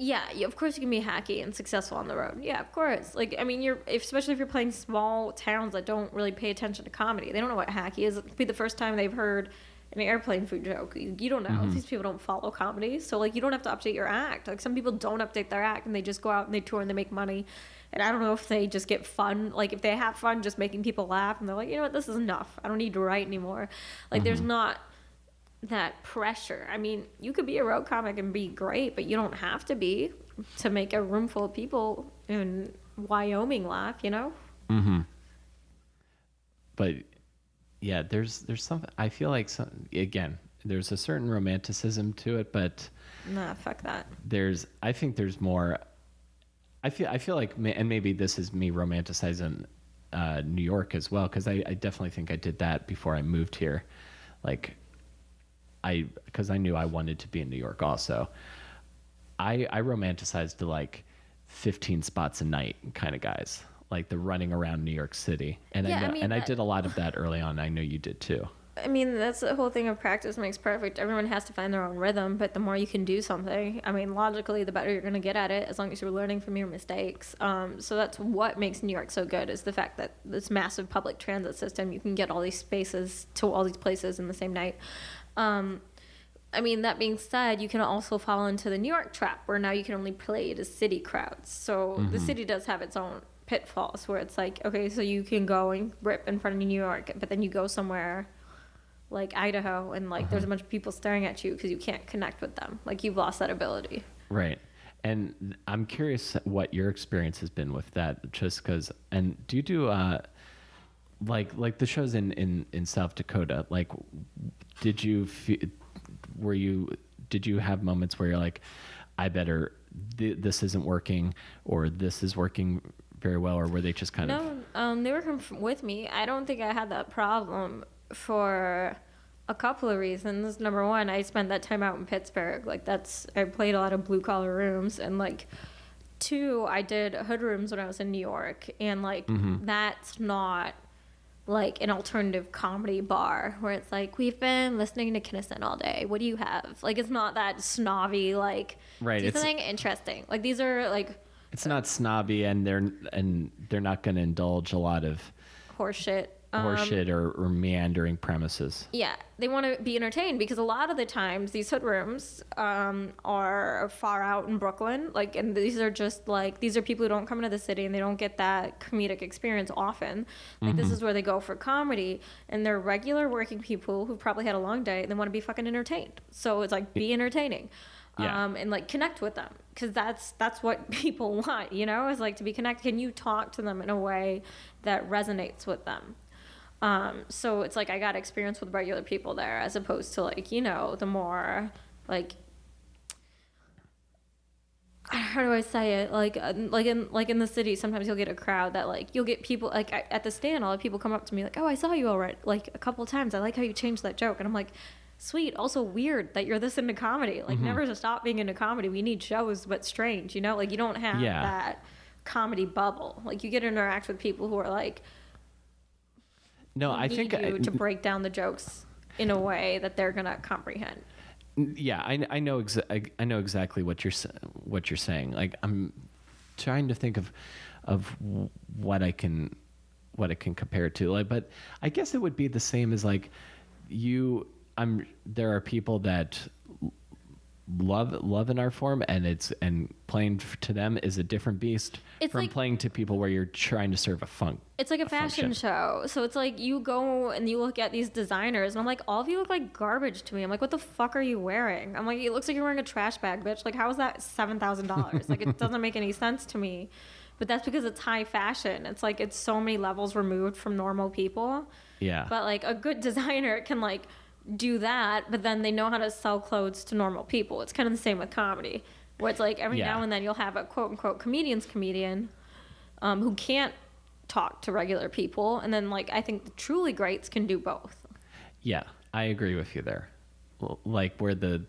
Yeah, of course you can be hacky and successful on the road. Yeah, of course. Like, I mean, especially if you're playing small towns that don't really pay attention to comedy. They don't know what hacky is. It'll be the first time they've heard an airplane food joke. You don't know. These people don't follow comedy. So, like, you don't have to update your act. Like, some people don't update their act and they just go out and they tour and they make money. And I don't know if they just get fun. Like, if they have fun just making people laugh and they're like, you know what, this is enough. I don't need to write anymore. Like, there's not that pressure. I mean, you could be a road comic and be great, but you don't have to be to make a room full of people in Wyoming laugh, you know? But yeah, there's some, I feel like again, there's a certain romanticism to it, but Nah, fuck that. I think there's more. I feel like, and maybe this is me romanticizing New York as well, because I definitely think I did that before I moved here, like because I knew I wanted to be in New York also. I romanticized the like 15 spots a night kind of guys, like the running around New York City, and Yeah, I did a lot of that early on. I know you did too. I mean, that's the whole thing of practice makes perfect. Everyone has to find their own rhythm, but the more you can do something, I mean, logically, the better you're going to get at it, as long as you're learning from your mistakes. So that's what makes New York so good, is the fact that this massive public transit system, you can get all these spaces to all these places in the same night. I mean, that being said, you can also fall into the New York trap, where now you can only play to city crowds. So the city does have its own pitfalls, where it's like, okay, so you can go and rip in front of New York, but then you go somewhere like Idaho and like there's a bunch of people staring at you because you can't connect with them. Like, you've lost that ability. Right. And I'm curious what your experience has been with that, just because, and do you do like the shows in South Dakota, like did you have moments where you're like, I better, this isn't working, or this is working very well, or were they just kind of? No, they were with me. I don't think I had that problem for a couple of reasons. Number one, I spent that time out in Pittsburgh. Like, I played a lot of blue collar rooms, and like, two, I did hood rooms when I was in New York, and like that's not like an alternative comedy bar where it's like, we've been listening to Kinnison all day. What do you have? Like, it's not that snobby, like, Right. do something interesting. Like, these are like It's not snobby, and they're not going to indulge a lot of horseshit. horseshit or meandering premises. Yeah, they want to be entertained because a lot of the times these hood rooms are far out in Brooklyn. Like, and these are just like, these are people who don't come into the city and they don't get that comedic experience often. Like, this is where they go for comedy, and they're regular working people who probably had a long day and they want to be fucking entertained. So it's like, be entertaining. Yeah. And like connect with them, because that's what people want, you know, is like to be connected. Can you talk to them in a way that resonates with them? So it's like I got experience with regular people there, as opposed to like, you know, the more like, how do I say it? Like in the city, sometimes you'll get a crowd that like, you'll get people like at the stand, all the people come up to me like, oh, I saw you already like a couple of times. I like how you changed that joke. And I'm like, sweet. Also weird that you're this into comedy. Like, never to stop being into comedy. We need shows, but strange, you know, like you don't have that comedy bubble. Like, you get to interact with people who are like, no, I think you to break down the jokes in a way that they're gonna comprehend. Yeah, I know I know exactly what you're saying. Like, I'm trying to think of what I can compare it to. Like, but I guess it would be the same as like there are people that love an art form, and playing to them is a different beast from like, playing to people where you're trying to serve a funk. It's like a fashion show. So it's like you go and you look at these designers and I'm like, all of you look like garbage to me. I'm like, what the fuck are you wearing? I'm like, it looks like you're wearing a trash bag, bitch. Like, how is that $7,000? Like, it doesn't make any sense to me. But that's because it's high fashion. It's like, it's so many levels removed from normal people. Yeah. But like a good designer can like do that, but then they know how to sell clothes to normal people. It's kind of the same with comedy, where it's like every now and then you'll have a quote unquote comedian who can't talk to regular people, and then like I think the truly greats can do both. Yeah, I agree with you there. Like, where the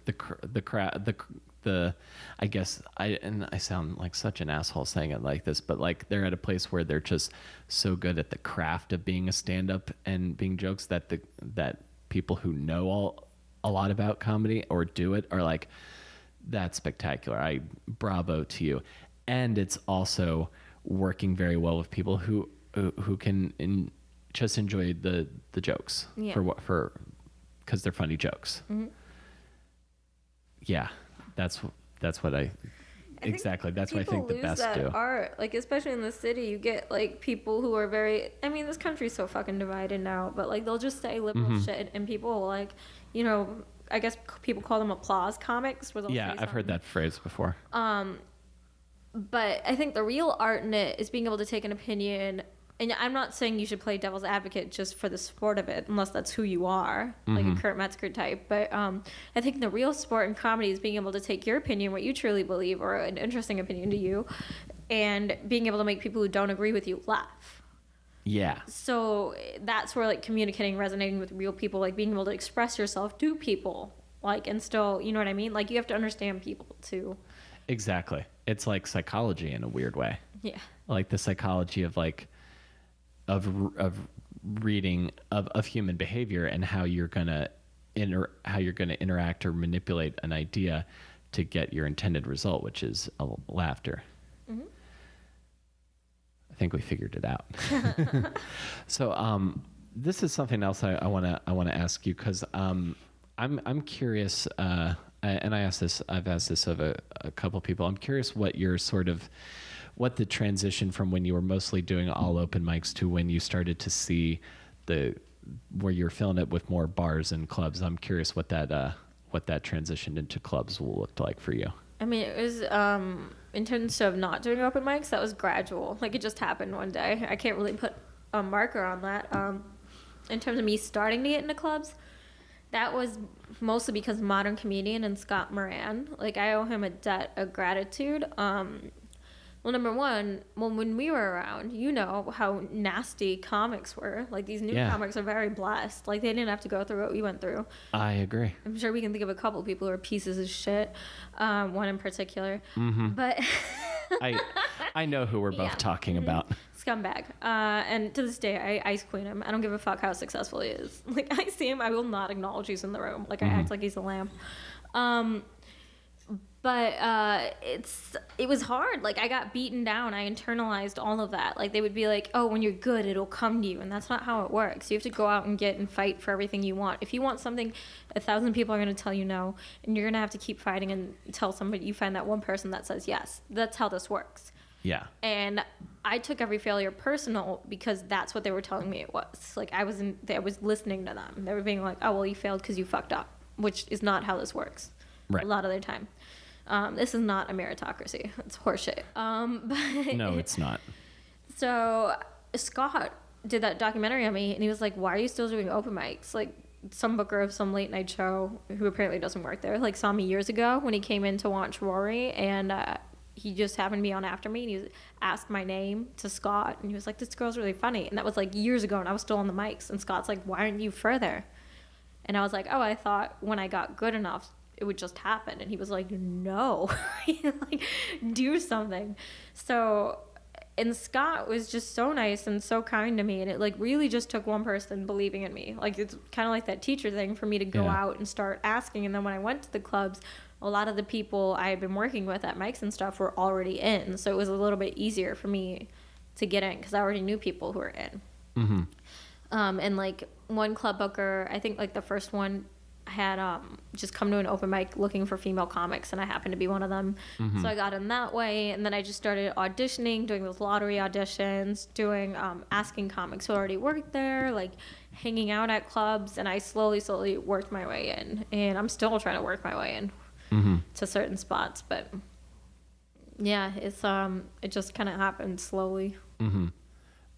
I guess I sound like such an asshole saying it like this, but like they're at a place where they're just so good at the craft of being a stand-up and being jokes that people who know a lot about comedy or do it are like, that's spectacular. Bravo to you. And it's also working very well with people who can just enjoy the jokes for because they're funny jokes. Mm-hmm. Yeah, that's what exactly. That's what I think the best do. Art, like especially in the city, you get like people who are very. I mean, this country's so fucking divided now, but like they'll just say liberal shit, and people will like, you know, I guess people call them applause comics. Where they'll I've heard that phrase before. But I think the real art in it is being able to take an opinion. And I'm not saying you should play devil's advocate just for the sport of it, unless that's who you are, like a Kurt Metzger type. But I think the real sport in comedy is being able to take your opinion, what you truly believe, or an interesting opinion to you, and being able to make people who don't agree with you laugh. Yeah. So that's where like communicating, resonating with real people, like being able to express yourself to people, like, and still, you know what I mean? Like, you have to understand people too. Exactly. It's like psychology in a weird way. Yeah. Like the psychology of like, of reading of human behavior and how you're gonna interact or manipulate an idea to get your intended result, which is laughter. Mm-hmm. I think we figured it out. So this is something else I want to ask you, because I'm curious, and I've asked this of a couple people. I'm curious what the transition from when you were mostly doing all open mics to when you started to see where you're filling it with more bars and clubs. I'm curious what that transition into clubs will look like for you. I mean, it was in terms of not doing open mics, that was gradual. Like, it just happened one day. I can't really put a marker on that. In terms of me starting to get into clubs, that was mostly because Modern Comedian and Scott Moran. Like, I owe him a debt of gratitude. Well, number one, when we were around, you know how nasty comics were. Like, these new comics are very blessed. Like, they didn't have to go through what we went through. I agree. I'm sure we can think of a couple people who are pieces of shit. One in particular. Mm-hmm. But I know who we're both talking about. scumbag. And to this day, I ice queen him. I don't give a fuck how successful he is. Like, I see him, I will not acknowledge he's in the room. Like, I act like he's a lamb. But it was hard. Like, I got beaten down. I internalized all of that. Like, they would be like, oh, when you're good, it'll come to you. And that's not how it works. You have to go out and get and fight for everything you want. If you want something, 1,000 people are going to tell you no. And you're going to have to keep fighting and tell somebody, you find that one person that says yes. That's how this works. Yeah. And I took every failure personal because that's what they were telling me it was. Like, I was listening to them. They were being like, oh, well, you failed because you fucked up, which is not how this works. Right. A lot of the time. This is not a meritocracy. It's horseshit. But No, it's not. So Scott did that documentary on me, and he was like, why are you still doing open mics? Like, some booker of some late night show, who apparently doesn't work there, like, saw me years ago when he came in to watch Rory, and he just happened to be on after me, and he asked my name to Scott, and he was like, this girl's really funny. And that was like years ago, and I was still on the mics, and Scott's like, why aren't you further? And I was like, oh, I thought when I got good enough it would just happen. And he was like, no, like, do something. So, and Scott was just so nice and so kind to me, and it like really just took one person believing in me. Like, it's kind of like that teacher thing for me to go out and start asking. And then when I went to the clubs, a lot of the people I had been working with at mics and stuff were already in, so it was a little bit easier for me to get in because I already knew people who were in. And like one club booker, I think like the first one had just come to an open mic looking for female comics, and I happened to be one of them. So I got in that way, and then I just started auditioning, doing those lottery auditions, doing asking comics who already worked there, like hanging out at clubs, and I slowly worked my way in, and I'm still trying to work my way in to certain spots. But yeah, it's it just kind of happened slowly.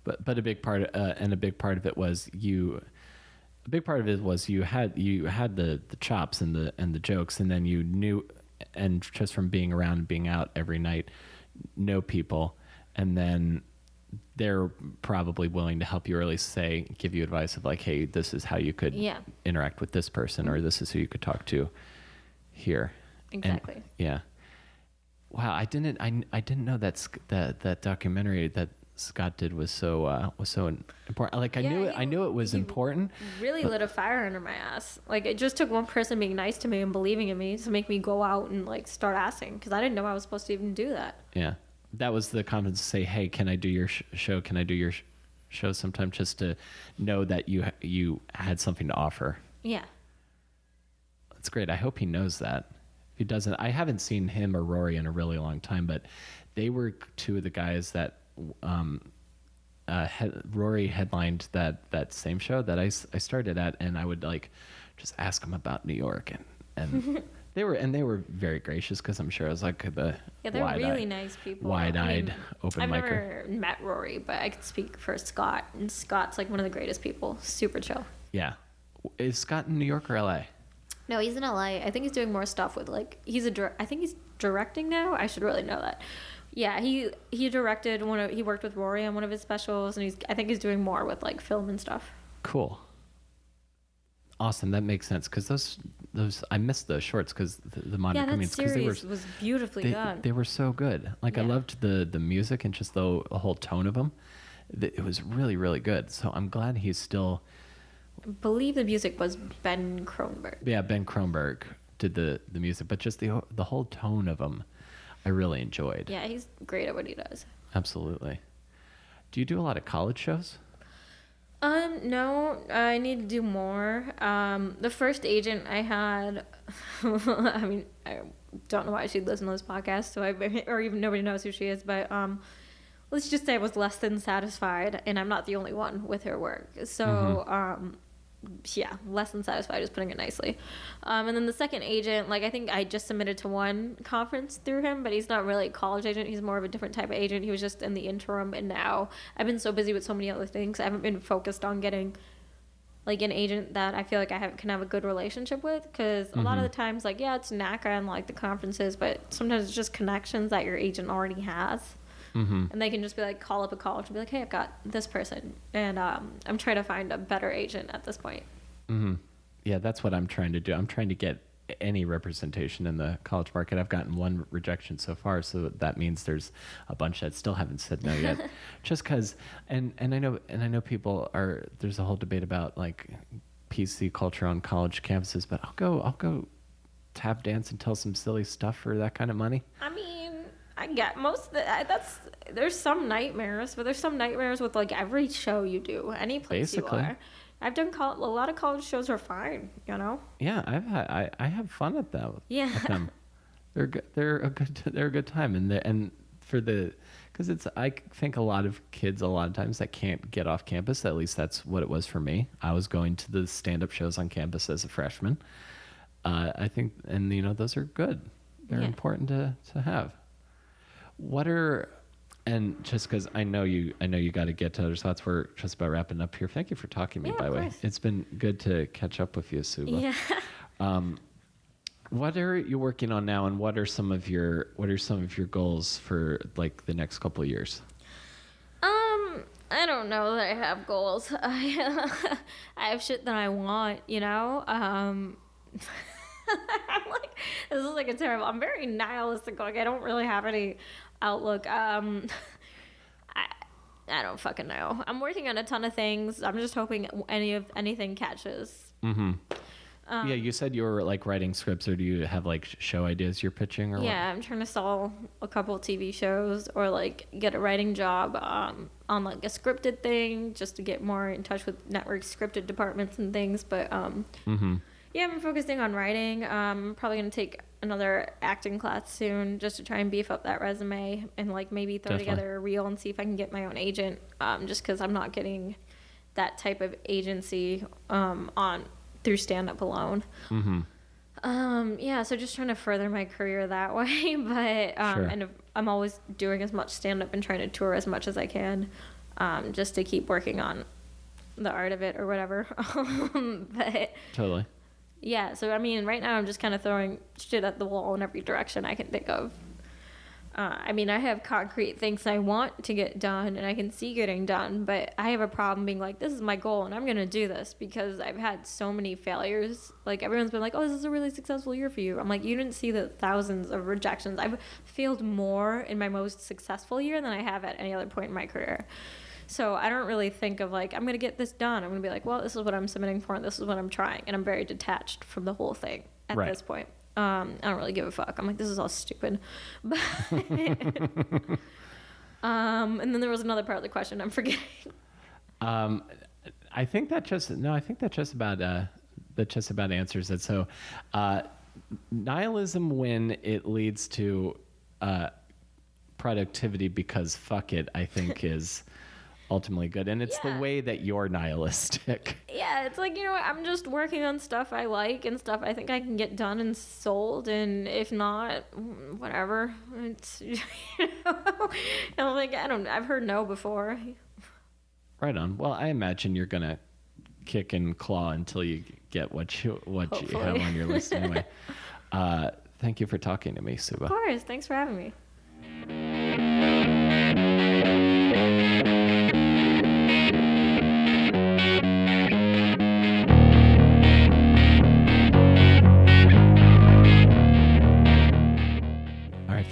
But a big part of it was you. A big part of it was you had the chops and the jokes, and then you knew, and just from being around and being out every night, know people, and then they're probably willing to help you, or at least give you advice of like, hey, this is how you could interact with this person, or this is who you could talk to here. Exactly. And, yeah. Wow, I didn't know that documentary that Scott did was so important. Like, I knew it was important. Really lit a fire under my ass. Like, it just took one person being nice to me and believing in me to make me go out and like start asking, because I didn't know I was supposed to even do that. Yeah, that was the confidence to say, hey, can I do your show? Can I do your show sometime? Just to know that you had something to offer. Yeah, that's great. I hope he knows that. If he doesn't, I haven't seen him or Rory in a really long time, but they were two of the guys that Rory headlined that same show that I started at, and I would like just ask him about New York, and they were very gracious, because I'm sure I was like they're really nice people, wide-eyed open micer. I've never met Rory, but I could speak for Scott, and Scott's like one of the greatest people. Super chill. Yeah. Is Scott in New York or LA? No, he's in LA. I think he's doing more stuff with like I think he's directing now. I should really know that. Yeah, he directed he worked with Rory on one of his specials, and I think he's doing more with like film and stuff. Cool. Awesome, that makes sense, because those I missed those shorts, because the modern comedians, that series was beautifully done. They were so good. Like, I loved the music and just the whole tone of them. It was really, really good. So I'm glad he's still. I believe the music was Ben Kronberg. Yeah, Ben Kronberg did the music, but just the whole tone of them, I really enjoyed. Yeah, he's great at what he does. Absolutely. Do you do a lot of college shows? No, I need to do more. The first agent I had, I mean, I don't know why she'd listen to this podcast, or even nobody knows who she is, but let's just say I was less than satisfied, and I'm not the only one with her work. So, yeah, less than satisfied is putting it nicely. And then the second agent, like, I think I just submitted to one conference through him, but he's not really a college agent. He's more of a different type of agent. He was just in the interim, and now I've been so busy with so many other things, I haven't been focused on getting like an agent that I feel like can have a good relationship with, because a lot of the times, like, yeah, it's NACA and like the conferences, but sometimes it's just connections that your agent already has. And they can just be like, call up a college and be like, hey, I've got this person, and I'm trying to find a better agent at this point. Yeah, that's what I'm trying to do. I'm trying to get any representation in the college market. I've gotten one rejection so far, so that means there's a bunch that still haven't said no yet. Just because, and I know people are. There's a whole debate about like PC culture on college campuses, but I'll go tap dance and tell some silly stuff for that kind of money. I mean, I get most of the, there's some nightmares, but there's some nightmares with like every show you do, any place Basically. you are. I've done a lot of college shows are fine, you know. Yeah, I have fun at them. Yeah. At them. They're a good time, and for the, because it's, I think a lot of kids a lot of times that can't get off campus. At least that's what it was for me. I was going to the stand-up shows on campus as a freshman. I think, and you know, those are good. They're important to have. What are, and just because I know you got to get to other thoughts, we're just about wrapping up here. Thank you for talking to me, by the way. It's been good to catch up with you, Subhah. Yeah. What are you working on now, and what are some of your goals for like the next couple of years? I don't know that I have goals. I have shit that I want, you know. I'm like, this is like a terrible. I'm very nihilistic. Like I don't really have any outlook. I don't fucking know. I'm working on a ton of things. I'm just hoping anything catches. Mm-hmm. Yeah, you said you were like writing scripts, or do you have like show ideas you're pitching, or what? Yeah, I'm trying to sell a couple TV shows or like get a writing job on like a scripted thing, just to get more in touch with network scripted departments and things. But yeah, I'm focusing on writing. I'm probably gonna take another acting class soon, just to try and beef up that resume and like maybe throw together a reel and see if I can get my own agent. Just because I'm not getting that type of agency on through stand-up alone. Yeah, so just trying to further my career that way. But and I'm always doing as much stand-up and trying to tour as much as I can, just to keep working on the art of it or whatever. But totally. Yeah, so I mean, right now I'm just kind of throwing shit at the wall in every direction I can think of. I mean, I have concrete things I want to get done and I can see getting done, but I have a problem being like, this is my goal and I'm going to do this, because I've had so many failures. Like, everyone's been like, oh, this is a really successful year for you. I'm like, you didn't see the thousands of rejections. I've failed more in my most successful year than I have at any other point in my career. So I don't really think of like, I'm going to get this done. I'm going to be like, well, this is what I'm submitting for and this is what I'm trying. And I'm very detached from the whole thing at this point. I don't really give a fuck. I'm like, this is all stupid. But and then there was another part of the question I'm forgetting. I think that just about answers it. So nihilism when it leads to productivity, because fuck it, I think is ultimately good, and it's the way that you're nihilistic. Yeah, it's like, you know what, I'm just working on stuff I like and stuff I think I can get done and sold, and if not, whatever. It's, you know, and I'm like, I've heard no before. Right on. Well, I imagine you're gonna kick and claw until you get what you have on your list anyway. Thank you for talking to me, Subhah. Of course, thanks for having me.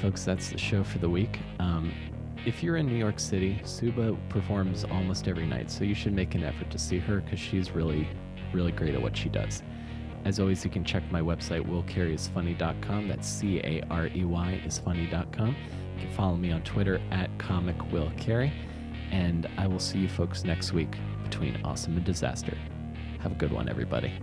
Folks, that's the show for the week. If you're in New York City, Subhah performs almost every night, so you should make an effort to see her, because she's really, really great at what she does. As always, you can check my website, willcareyisfunny.com. That's CAREY is funny.com. You can follow me on Twitter at comicwillcarey, and I will see you folks next week between awesome and disaster. Have a good one, everybody.